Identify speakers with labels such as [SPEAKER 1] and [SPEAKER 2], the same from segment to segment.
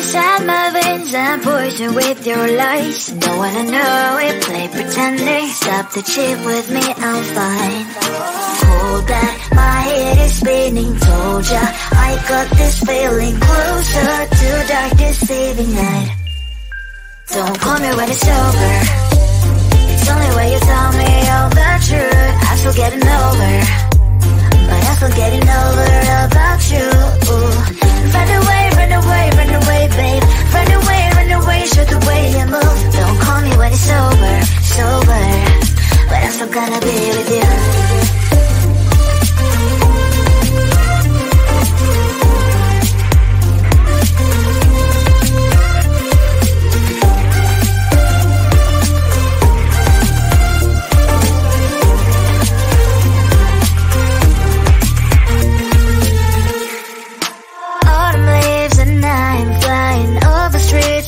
[SPEAKER 1] inside my veins and poison with your lies. Don't wanna know it, play pretending. Stop the chip with me, I'm fine. Hold that, my head is spinning. Told ya, I got this feeling. Closer to dark deceiving night. Don't call me when it's over. It's only when you tell me all the truth. I'm still getting over, but I'm still getting over about you. Run away, run away, run away, babe. Run away, show the way you move. Don't call me when it's over, sober, but I'm still gonna be with you.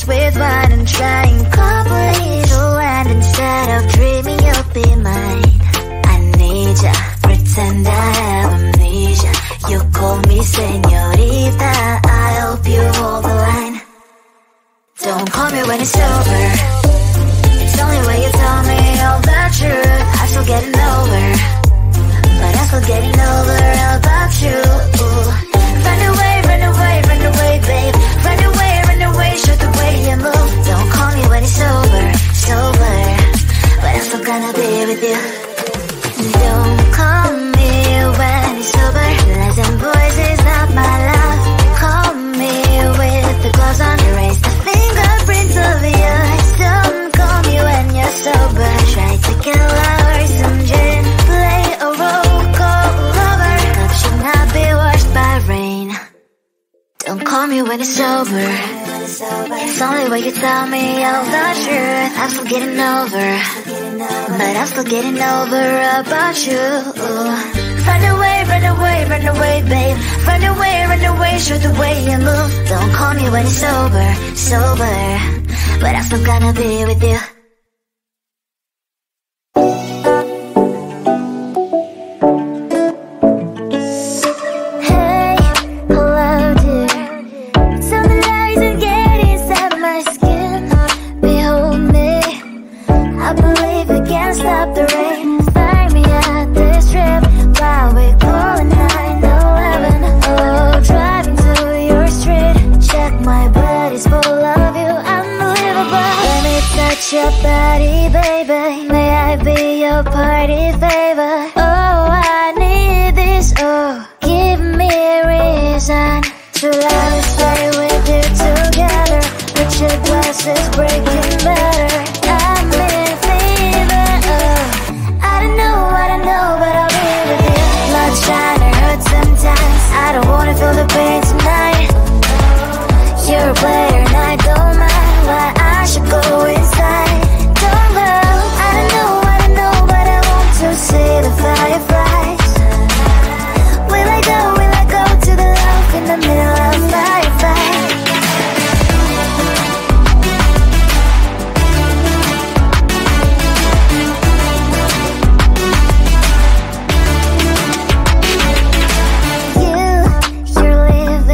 [SPEAKER 1] With wine and trying copies to land instead of dreaming you'll be mine. I need ya, pretend I have amnesia. You call me señorita, I hope you hold the line. Don't call me when it's over. It's only when you tell me all the truth. I'm still getting over, but I'm still getting over about you. Run away, run away, run away, babe. Run away, show the way you move. Don't call me when it's over, sober, but I'm still gonna be with you. Don't call me when it's over. Lies and boys is not my love. Call me with the gloves on. Erase the fingerprints of yours. Don't call me when you're sober. Try to kill hours, some gin. Play a role, call lover. Love should not be washed by rain. Don't call me when it's over. It's only when you tell me all the truth. I'm still getting over, but I'm still getting over about you. Run away, run away, run away, babe. Run away, show the way you move. Don't call me when it's over, sober, but I'm still gonna be with you. Stop the rain, find me at this trip while we're calling 911. Oh, driving to your street, check my body's full of you, unbelievable. Let me touch your body, baby. May I be your party favor? Oh, I need this. Oh, give me a reason to let me stay with you together. With your glasses breaking better. I'm in fever. I don't know, but I'll be with you. Not trying to hurt sometimes. I don't wanna feel the pain tonight. You're a player and I don't mind why I should go inside. Don't go. I don't know, but I want to see the fireflies. Will I go to the love in the middle of firefight? You're living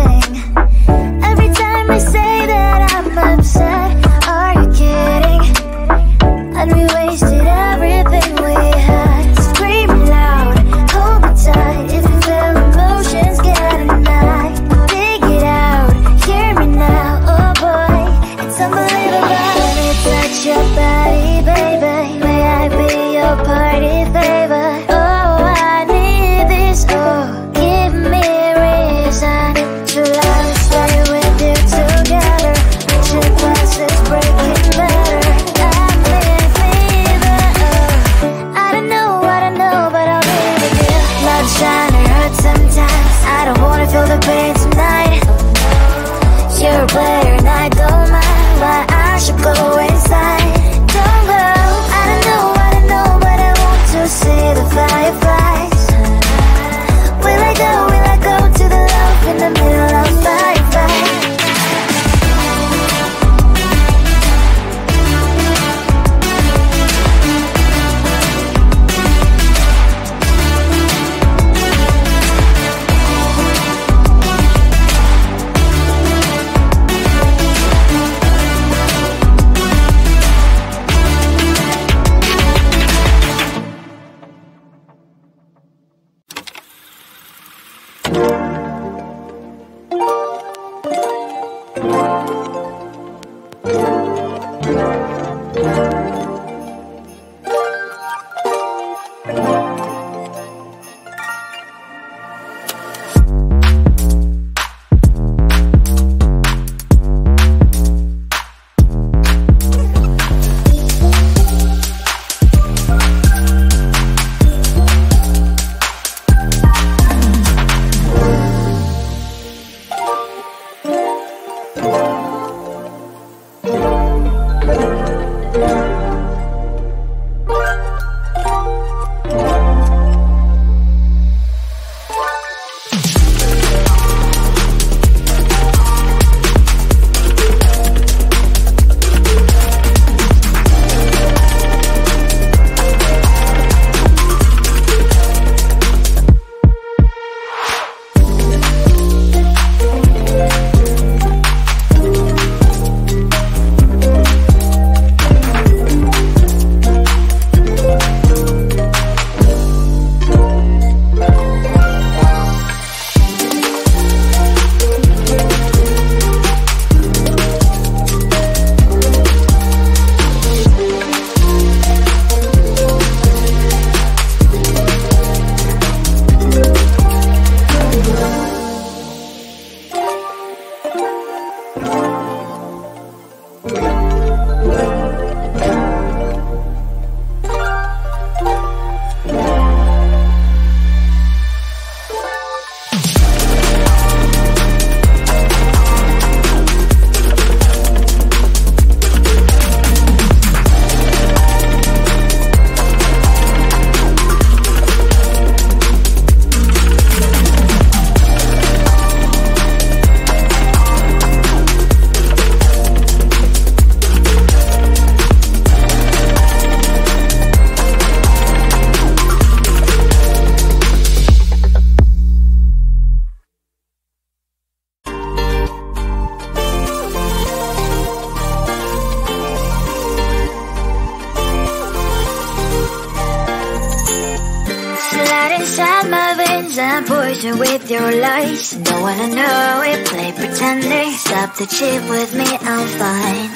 [SPEAKER 1] And poison with your lies. Don't wanna know it, play pretending. Stop the chip with me, I'm fine.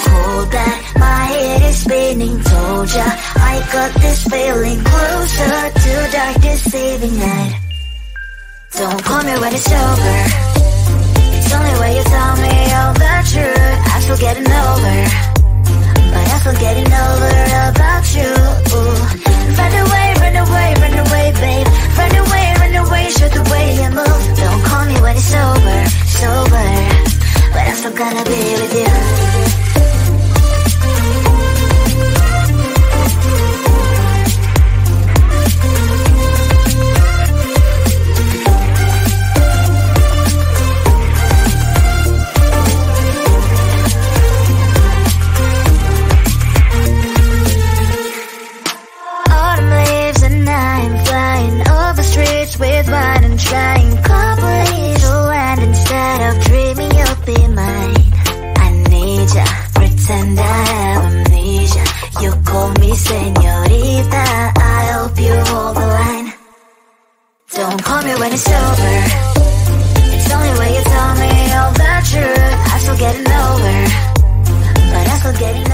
[SPEAKER 1] Hold that, my head is spinning. Told ya, I got this feeling. Closer to dark deceiving night. Don't call me when it's over. It's only when you tell me all the truth. I'm still getting over, but I'm still getting over about you. Run away, run away, run away, babe. Run away, show the way you move. Don't call me when it's over, sober, but I'm still gonna be with you. With wine and trying complete land instead of dreaming you'll be mine. I need ya, pretend I have amnesia. You call me señorita, I hope you hold the line. Don't call me when it's over. It's only when you tell me all the truth. I'm still getting over, but I'm still getting over.